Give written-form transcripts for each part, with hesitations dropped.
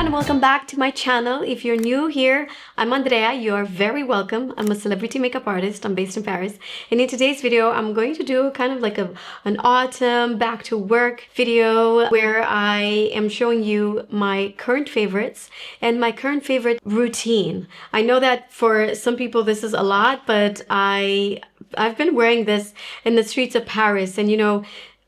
everyone, welcome back to my channel. If you're new here, I'm Andrea. You are very welcome. I'm a celebrity makeup artist. I'm based in Paris. And in today's video, I'm going to do kind of like an autumn back to work video where I am showing you my current favorites and my current favorite routine. I know that for some people this is a lot, but I've been wearing this in the streets of Paris, and you know,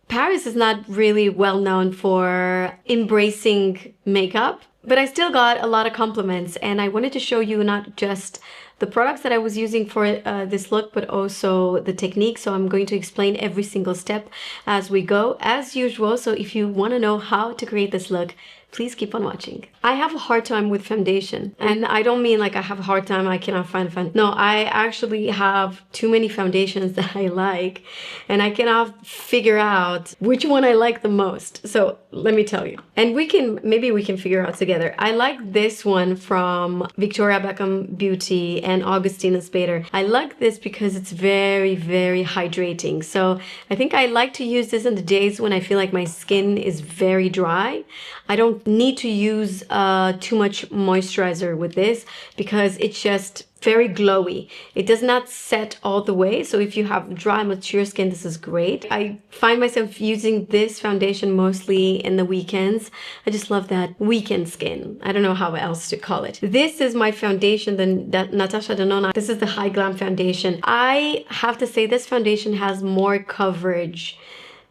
Paris is not really well known for embracing makeup, but I still got a lot of compliments, and I wanted to show you not just the products that I was using for this look, but also the technique. So I'm going to explain every single step as we go, as usual. So if you want to know how to create this look, please keep on watching. I have a hard time with foundation, and I don't mean like I have a hard time, I cannot find foundation. No, I actually have too many foundations that I like, and I cannot figure out which one I like the most. So let me tell you, and maybe we can figure out together. I like this one from Victoria Beckham Beauty and Augustinus Bader. I like this because it's very, very hydrating. So I think I like to use this in the days when I feel like my skin is very dry. I don't need to use too much moisturizer with this because it's just very glowy. It does not set all the way, so if you have dry, mature skin, this is great. I find myself using this foundation mostly in the weekends. I just love that weekend skin. I don't know how else to call it. This is my foundation, the Natasha Denona. This is the Hy-Glam foundation. I have to say this foundation has more coverage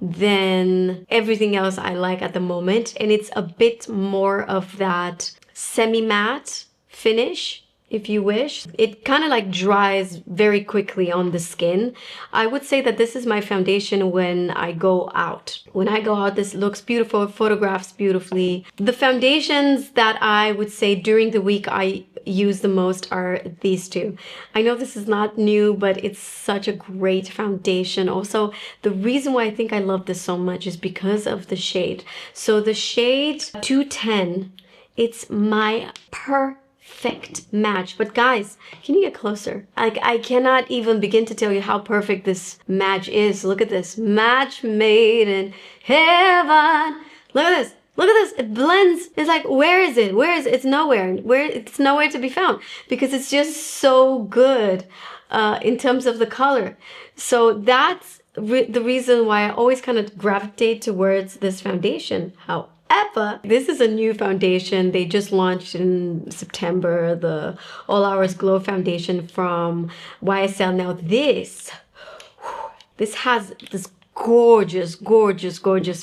than everything else I like at the moment, and it's a bit more of that semi-matte finish, if you wish. It kind of like dries very quickly on the skin. I would say that this is my foundation when I go out. When I go out, this looks beautiful, it photographs beautifully. The foundations that I would say during the week I use the most are these two. I know this is not new, but it's such a great foundation. Also, the reason why I think I love this so much is because of the shade. So the shade 210, it's my perfect match. But guys, can you get closer? Like, I cannot even begin to tell you how perfect this match is. Look at this. Match made in heaven. Look at this. Look at this. It blends. It's like, where is it? Where is it? It's nowhere. It's nowhere to be found because it's just so good in terms of the color. So that's the reason why I always kind of gravitate towards this foundation. However, this is a new foundation. They just launched in September, the All Hours Glow foundation from YSL. Now this has this gorgeous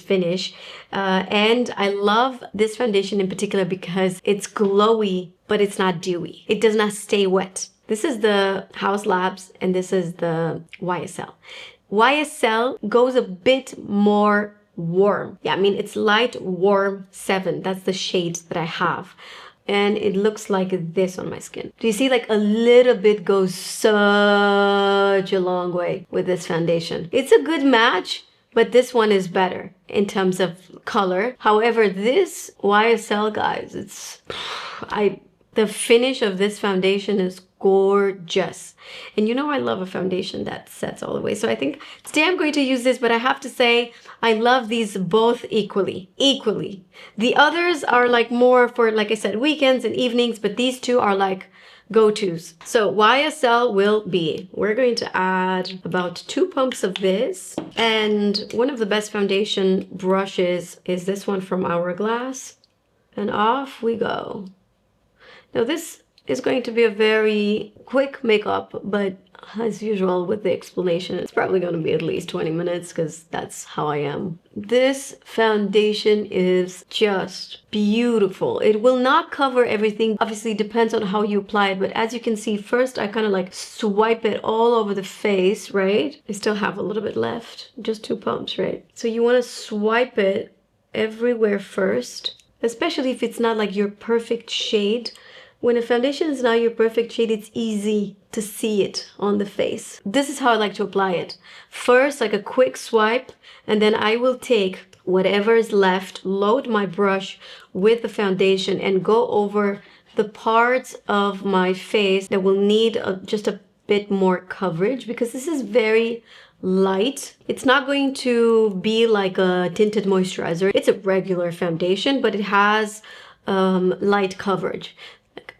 finish, and I love this foundation in particular because it's glowy, but it's not dewy. It does not stay wet. This is the Haus Labs, and this is the YSL. YSL goes a bit more warm. Yeah, I mean, it's light warm 7. That's the shade that I have. And it looks like this on my skin. Do you see, like, a little bit goes such a long way with this foundation. It's a good match, but this one is better in terms of color. However, this YSL, guys, the finish of this foundation is gorgeous. And you know I love a foundation that sets all the way. So I think today I'm going to use this, but I have to say I love these both equally. The others are like more for, like I said, weekends and evenings, but these two are like go-tos. So YSL will be, we're going to add about 2 pumps of this, and one of the best foundation brushes is this one from Hourglass, and off we go. Now this is going to be a very quick makeup, but as usual with the explanation, it's probably going to be at least 20 minutes because that's how I am. This foundation is just beautiful. It will not cover everything. Obviously, it depends on how you apply it, but as you can see, first I kind of like swipe it all over the face, right? I still have a little bit left, just 2 pumps, right? So you want to swipe it everywhere first, especially if it's not like your perfect shade. When a foundation is not your perfect shade, it's easy to see it on the face. This is how I like to apply it. First, like a quick swipe, and then I will take whatever is left, load my brush with the foundation, and go over the parts of my face that will need just a bit more coverage, because this is very light. It's not going to be like a tinted moisturizer. It's a regular foundation, but it has light coverage.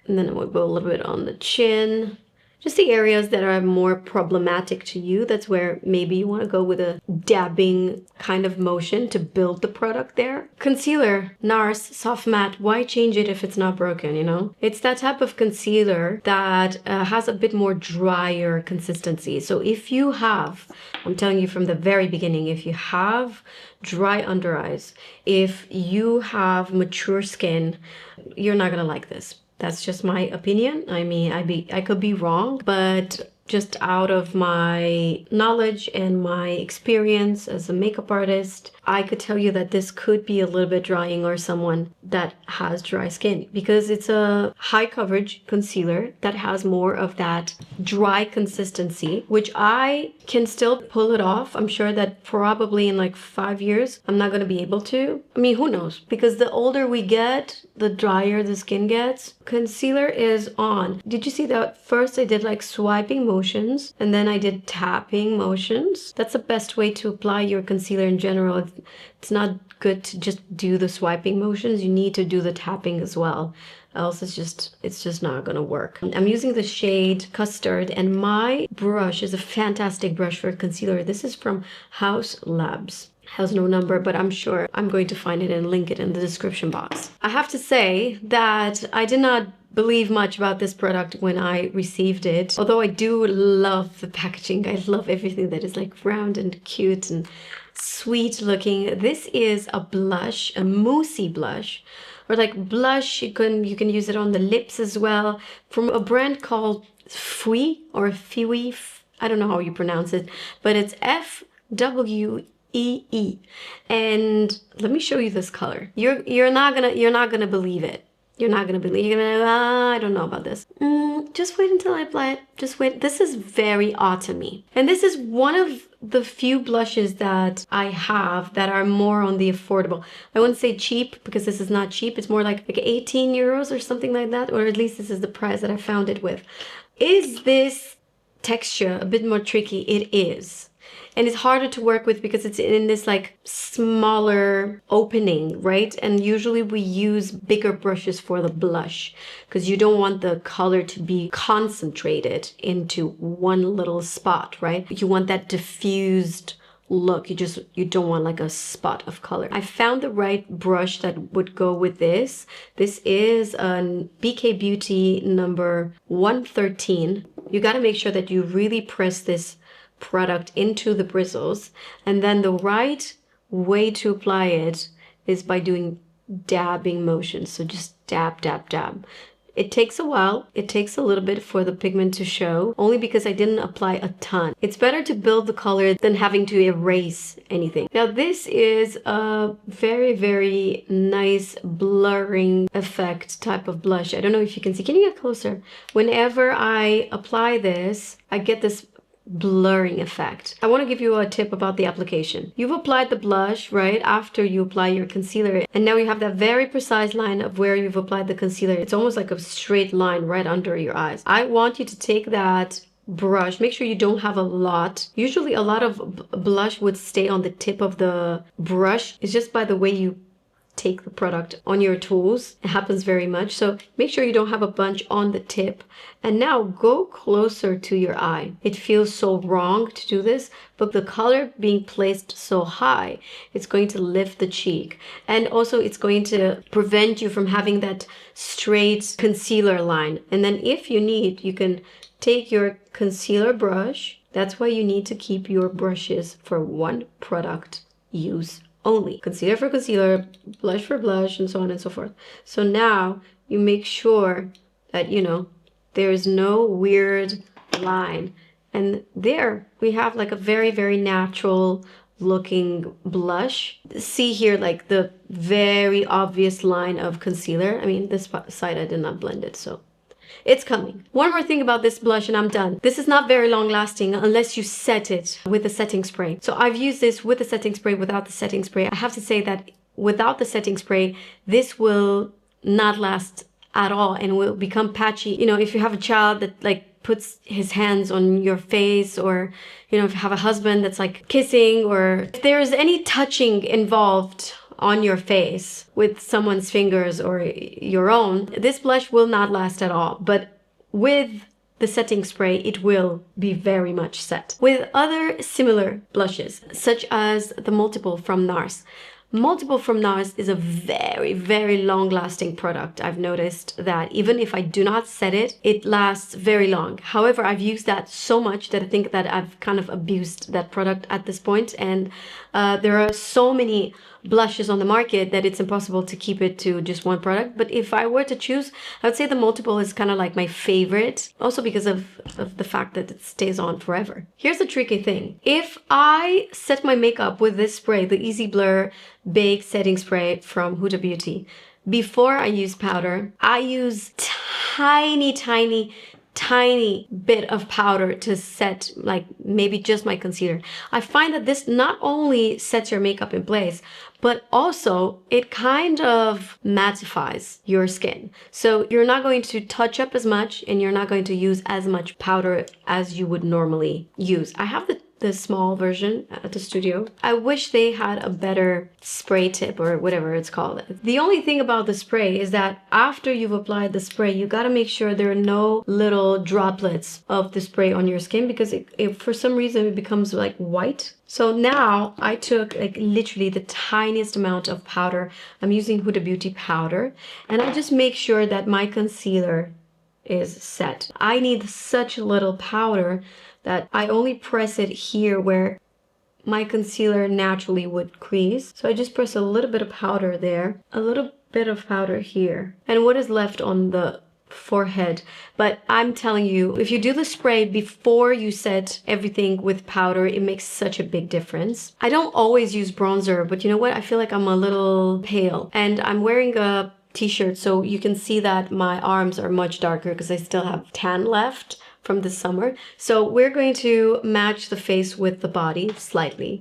And then we'll go a little bit on the chin. Just the areas that are more problematic to you. That's where maybe you want to go with a dabbing kind of motion to build the product there. Concealer, NARS, Soft Matte. Why change it if it's not broken, you know? It's that type of concealer that has a bit more drier consistency. So if you have, I'm telling you from the very beginning, if you have dry under eyes, if you have mature skin, you're not gonna like this. That's just my opinion. I mean, I could be wrong, but just out of my knowledge and my experience as a makeup artist, I could tell you that this could be a little bit drying or someone that has dry skin, because it's a high coverage concealer that has more of that dry consistency, which I can still pull it off. I'm sure that probably in like 5 years, I'm not going to be able to. I mean, who knows? Because the older we get, the drier the skin gets. Concealer is on. Did you see that? First I did like swiping motions and then I did tapping motions. That's the best way to apply your concealer in general. It's not good to just do the swiping motions. You need to do the tapping as well. Else it's just not gonna work. I'm using the shade Custard, and my brush is a fantastic brush for concealer. This is from Haus Labs. Has no number, but I'm sure I'm going to find it and link it in the description box. I have to say that I did not believe much about this product when I received it, although I do love the packaging. I love everything that is like round and cute and sweet looking. This is a blush, a moussey blush, or like blush. You can use it on the lips as well, from a brand called Fwee or Fwee. I don't know how you pronounce it, but it's Fwee. And let me show you this color. You're not gonna believe it. You're not gonna believe. You're gonna I don't know about this. Just wait until I apply it. Just wait. This is very autumny, and this is one of the few blushes that I have that are more on the affordable. I wouldn't say cheap, because this is not cheap. It's more like 18 euros or something like that, or at least this is the price that I found it with. Is this texture a bit more tricky? It is. And it's harder to work with because it's in this like smaller opening, right? And usually we use bigger brushes for the blush because you don't want the color to be concentrated into one little spot, right? You want that diffused look. You don't want like a spot of color. I found the right brush that would go with this. This is a BK Beauty number 113. You got to make sure that you really press this product into the bristles, and then the right way to apply it is by doing dabbing motions. So just dab, dab, dab. It takes a while. It takes a little bit for the pigment to show, only because I didn't apply a ton. It's better to build the color than having to erase anything. Now this is a very, very nice blurring effect type of blush. I don't know if you can see. Can you get closer? Whenever I apply this, I get this blurring effect. I want to give you a tip about the application. You've applied the blush right after you apply your concealer, and now you have that very precise line of where you've applied the concealer. It's almost like a straight line right under your eyes. I want you to take that brush, make sure you don't have a lot. Usually a lot of blush would stay on the tip of the brush. It's just by the way you take the product on your tools. It happens very much. So make sure you don't have a bunch on the tip. And now go closer to your eye. It feels so wrong to do this, but the color being placed so high, it's going to lift the cheek. And also it's going to prevent you from having that straight concealer line. And then if you need, you can take your concealer brush. That's why you need to keep your brushes for one product use only. Concealer for concealer, blush for blush, and so on and so forth. So now you make sure that, you know, there's no weird line. And there we have like a very, very natural looking blush. See here, like the very obvious line of concealer. I mean, this side I did not blend it, so it's coming. One more thing about this blush and I'm done. This is not very long lasting unless you set it with a setting spray. So I've used this with the setting spray, without the setting spray. I have to say that without the setting spray, this will not last at all and will become patchy. You know, if you have a child that like puts his hands on your face, or, you know, if you have a husband that's like kissing, or if there's any touching involved on your face with someone's fingers or your own, this blush will not last at all. But with the setting spray, it will be very much set. With other similar blushes, such as the Multiple from NARS. Multiple from NARS is a very, very long-lasting product. I've noticed that even if I do not set it, it lasts very long. However, I've used that so much that I think that I've kind of abused that product at this point. And there are so many blushes on the market that it's impossible to keep it to just one product. But if I were to choose, I would say the Multiple is kind of like my favorite, also because of the fact that it stays on forever. Here's the tricky thing. If I set my makeup with this spray, the Easy Blur Bake Setting Spray from Huda Beauty, before I use powder, I use tiny bit of powder to set, like maybe just my concealer. I find that this not only sets your makeup in place, but also it kind of mattifies your skin. So you're not going to touch up as much and you're not going to use as much powder as you would normally use. I have the small version at the studio. I wish they had a better spray tip or whatever it's called. The only thing about the spray is that after you've applied the spray, you gotta make sure there are no little droplets of the spray on your skin, because if for some reason it becomes like white. So now I took like literally the tiniest amount of powder. I'm using Huda Beauty powder, and I just make sure that my concealer is set. I need such little powder that I only press it here where my concealer naturally would crease. So I just press a little bit of powder there, a little bit of powder here, and what is left on the forehead. But I'm telling you, if you do the spray before you set everything with powder, it makes such a big difference. I don't always use bronzer, but you know what? I feel like I'm a little pale, and I'm wearing a t-shirt, so you can see that my arms are much darker because I still have tan left from the summer. So we're going to match the face with the body slightly.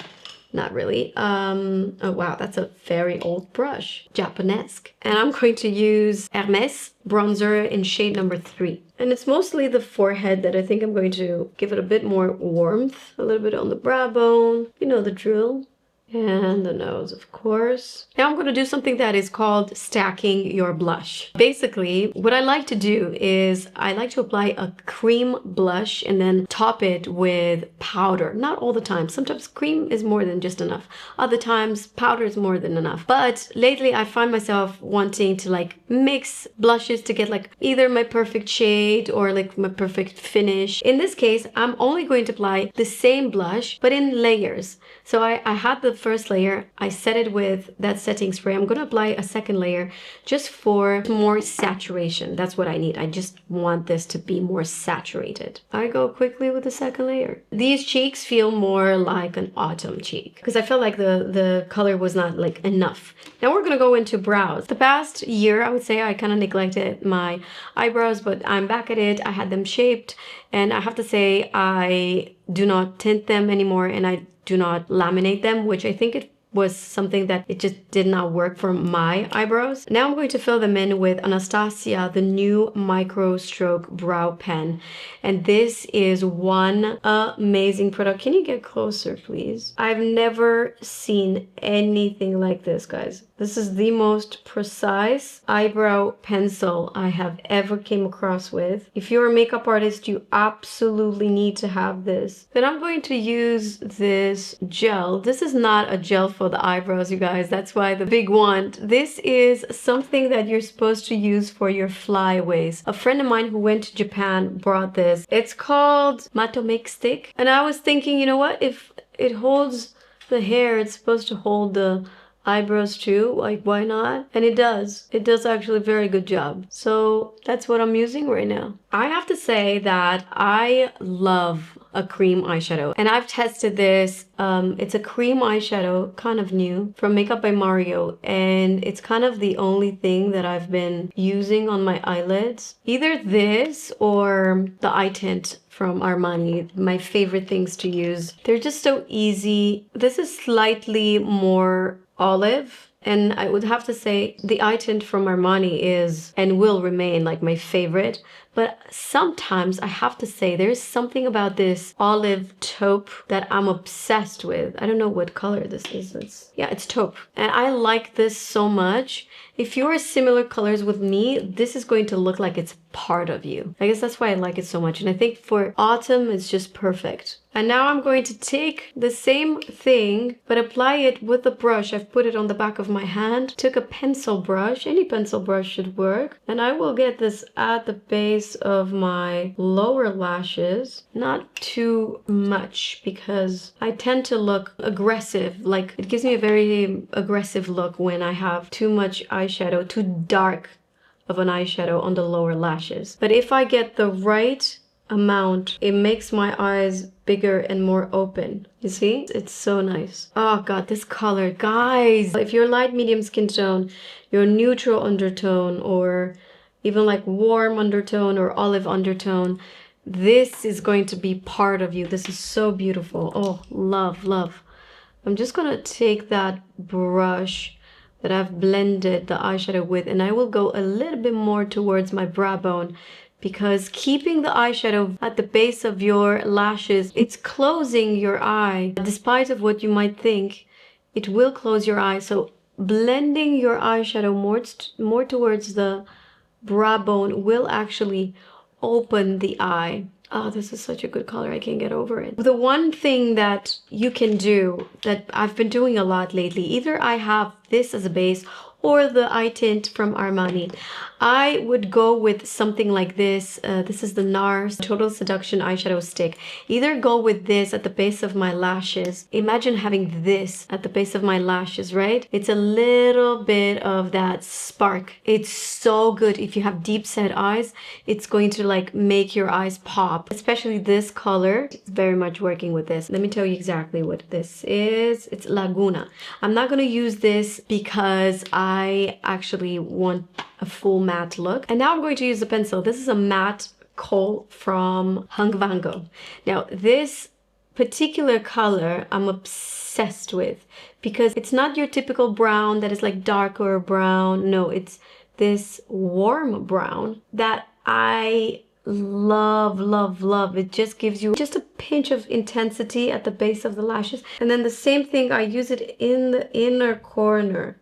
Not really. Oh wow, that's a very old brush. Japonesque. And I'm going to use Hermes bronzer in shade number 3. And it's mostly the forehead that I think I'm going to give it a bit more warmth. A little bit on the brow bone. You know the drill. And the nose, of course. Now I'm going to do something that is called stacking your blush. Basically, what I like to do is I like to apply a cream blush and then top it with powder. Not all the time. Sometimes cream is more than just enough. Other times powder is more than enough. But lately I find myself wanting to like mix blushes to get like either my perfect shade or like my perfect finish. In this case, I'm only going to apply the same blush but in layers. So I had the first layer, I set it with that setting spray. I'm going to apply a second layer just for more saturation. That's what I need. I just want this to be more saturated. I go quickly with the second layer. These cheeks feel more like an autumn cheek because I felt like the color was not like enough. Now we're going to go into brows. The past year, I would say I kind of neglected my eyebrows, but I'm back at it. I had them shaped, and I have to say I do not tint them anymore, and I do not laminate them, which I think it was something that it just did not work for my eyebrows. Now I'm going to fill them in with Anastasia, the new MicroStroke brow pen. And this is one amazing product. Can you get closer, please? I've never seen anything like this, guys. This is the most precise eyebrow pencil I have ever came across with. If you're a makeup artist, you absolutely need to have this. Then I'm going to use this gel. This is not a gel for the eyebrows, you guys. That's why the big wand. This is something that you're supposed to use for your flyaways. A friend of mine who went to Japan brought this. It's called Matomake stick. And I was thinking, you know what? If it holds the hair, it's supposed to hold the eyebrows too, like why not? And it does actually a very good job. So that's what I'm using right now. I have to say that I love a cream eyeshadow, and I've tested this. It's a cream eyeshadow, kind of new, from Makeup by Mario, and it's kind of the only thing that I've been using on my eyelids. Either this or the eye tint from Armani, my favorite things to use. They're just so easy. This is slightly more olive And I would have to say the eye tint from Armani is and will remain like my favorite. But sometimes I have to say there's something about this olive taupe that I'm obsessed with. I don't know what color this is. It's taupe. And I like this so much. If you're similar colors with me, this is going to look like it's part of you. I guess that's why I like it so much. And I think for autumn, it's just perfect. And now I'm going to take the same thing, but apply it with a brush. I've put it on the back of my hand. Took a pencil brush. Any pencil brush should work. And I will get this at the base of my lower lashes. Not too much because I tend to look aggressive. Like it gives me a very aggressive look when I have too much eyeshadow, too dark of an eyeshadow on the lower lashes. But if I get the right amount, it makes my eyes bigger and more open. You see? It's so nice. Oh god, this color, guys. If you're light medium skin tone, you're neutral undertone, or even like warm undertone or olive undertone, this is going to be part of you. This is so beautiful. Oh, love, love. I'm just gonna take that brush that I've blended the eyeshadow with, and I will go a little bit more towards my brow bone, because keeping the eyeshadow at the base of your lashes, it's closing your eye. Despite of what you might think, it will close your eye. So blending your eyeshadow more towards the brow bone will actually open the eye. Oh, this is such a good color. I can't get over it. The one thing that you can do that I've been doing a lot lately, either I have this as a base or the eye tint from Armani. I would go with something like this. This is the NARS Total Seduction Eyeshadow Stick. Either go with this at the base of my lashes. Imagine having this at the base of my lashes, right? It's a little bit of that spark. It's so good. If you have deep set eyes, it's going to like make your eyes pop. Especially this color. It's very much working with this. Let me tell you exactly what this is. It's Laguna. I'm not going to use this because I actually want a full matte look. And now I'm going to use the pencil. This is a matte kohl from Hung Van Gogh. Now this particular color I'm obsessed with because it's not your typical brown that is like darker brown. No, it's this warm brown that I love, love, love. It just gives you just a pinch of intensity at the base of the lashes. And then the same thing, I use it in the inner corner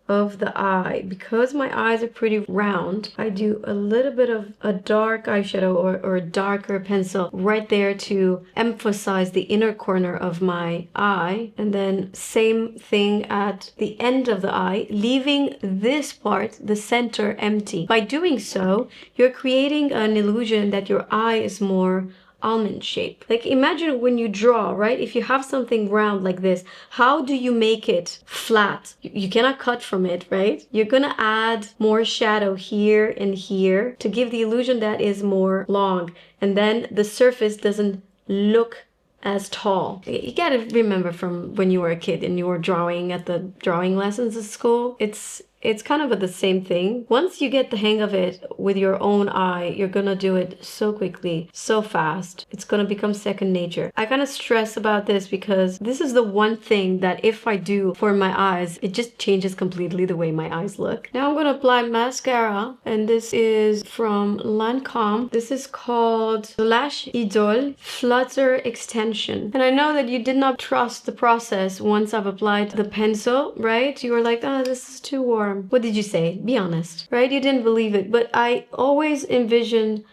of the eye. Because my eyes are pretty round, I do a little bit of a dark eyeshadow or a darker pencil right there to emphasize the inner corner of my eye. And then same thing at the end of the eye, leaving this part, the center, empty. By doing so, you're creating an illusion that your eye is more almond shape. Like imagine when you draw, right? If you have something round like this, how do you make it flat? You cannot cut from it, right? You're gonna add more shadow here and here to give the illusion that is more long, and then the surface doesn't look as tall. You gotta remember from when you were a kid and you were drawing at the drawing lessons at school, it's kind of the same thing. Once you get the hang of it with your own eye, you're gonna do it so quickly, so fast. It's gonna become second nature. I kind of stress about this because this is the one thing that if I do for my eyes, it just changes completely the way my eyes look. Now I'm gonna apply mascara, and this is from Lancome. This is called Lash Idol Flutter Extension. And I know that you did not trust the process once I've applied the pencil, right? You were like, oh, this is too warm. What did you say? Be honest, right? You didn't believe it, but I always envision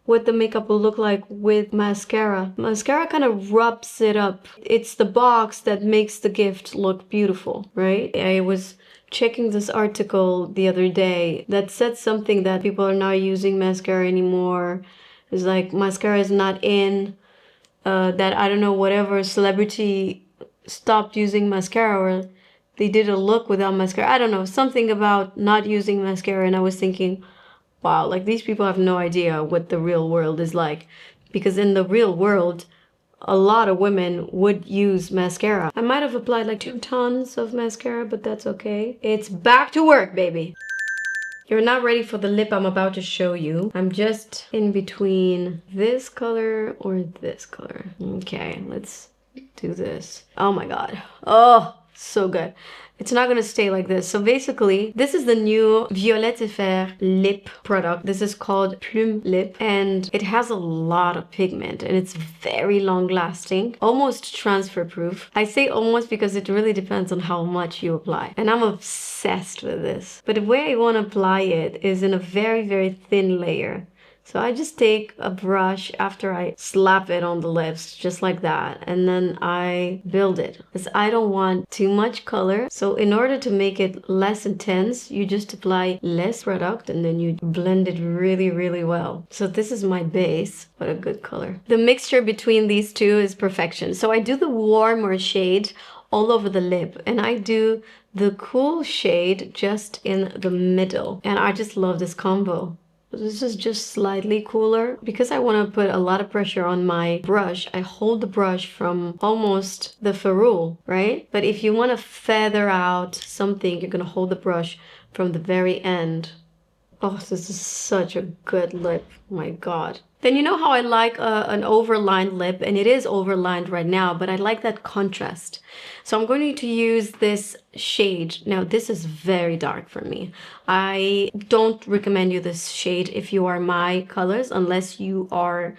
what the makeup will look like with mascara. Mascara kind of rubs it up. It's the box that makes the gift look beautiful, right? I was checking this article the other day that said something that people are not using mascara anymore. It's like mascara is not in, that I don't know, whatever celebrity stopped using mascara, or they did a look without mascara. I don't know, something about not using mascara. And I was thinking, wow, like these people have no idea what the real world is like. Because in the real world, a lot of women would use mascara. I might have applied like 2 tons of mascara, but that's okay. It's back to work, baby. You're not ready for the lip I'm about to show you. I'm just in between this color or this color. Okay, let's do this. Oh my God. Oh, so good. It's not gonna stay like this. So basically, this is the new Violette et Fer lip product. This is called Plume Lip, and it has a lot of pigment, and it's very long lasting, almost transfer proof. I say almost because it really depends on how much you apply. And I'm obsessed with this. But the way I wanna apply it is in a very, very thin layer. So I just take a brush after I slap it on the lips, just like that. And then I build it. Because I don't want too much color. So in order to make it less intense, you just apply less product and then you blend it really, really well. So this is my base. What a good color. The mixture between these two is perfection. So I do the warmer shade all over the lip, and I do the cool shade just in the middle. And I just love this combo. This is just slightly cooler. Because I want to put a lot of pressure on my brush, I hold the brush from almost the ferrule, right? But if you want to feather out something, you're going to hold the brush from the very end. Oh, this is such a good lip. Oh my God. Then you know how I like an overlined lip, and it is overlined right now, but I like that contrast. So I'm going to use this shade. Now this is very dark for me. I don't recommend you this shade if you are my colors, unless you are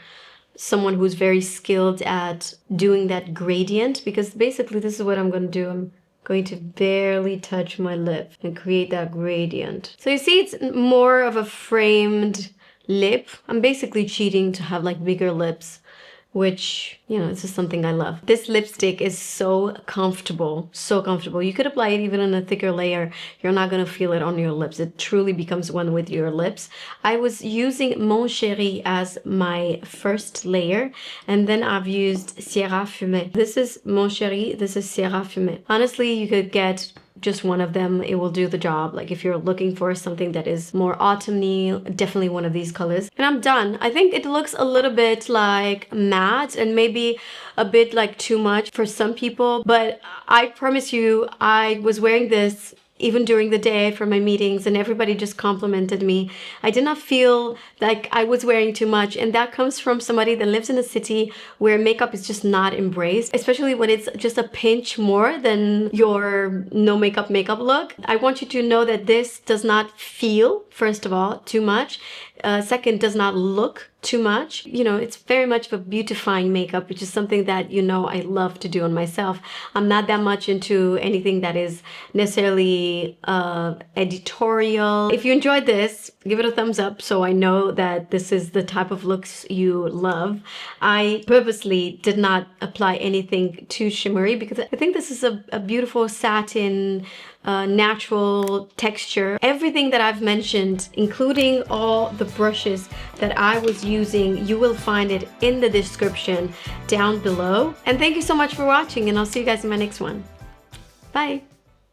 someone who's very skilled at doing that gradient, because basically this is what I'm going to do. I'm going to barely touch my lip and create that gradient. So you see, it's more of a framed lip. I'm basically cheating to have like bigger lips, which, you know, this is something I love. This lipstick is so comfortable, so comfortable. You could apply it even in a thicker layer. You're not gonna feel it on your lips. It truly becomes one with your lips. I was using Mon Chéri as my first layer, and then I've used Sierra Fumée. This is Mon Chéri, this is Sierra Fumée. Honestly, you could get just one of them, it will do the job. Like if you're looking for something that is more autumny, definitely one of these colors. And I'm done. I think it looks a little bit like matte and maybe a bit like too much for some people, but I promise you, I was wearing this even during the day for my meetings, and everybody just complimented me. I did not feel like I was wearing too much, and that comes from somebody that lives in a city where makeup is just not embraced, especially when it's just a pinch more than your no makeup look. I want you to know that this does not feel, first of all, too much. Second, does not look too much. You know, it's very much of a beautifying makeup, which is something that, you know, I love to do on myself. I'm not that much into anything that is necessarily editorial. If you enjoyed this, give it a thumbs up so I know that this is the type of looks you love. I purposely did not apply anything too shimmery because I think this is a beautiful satin, natural texture. Everything that I've mentioned, including all the brushes that I was using, you will find it in the description down below. And thank you so much for watching, and I'll see you guys in my next one. Bye.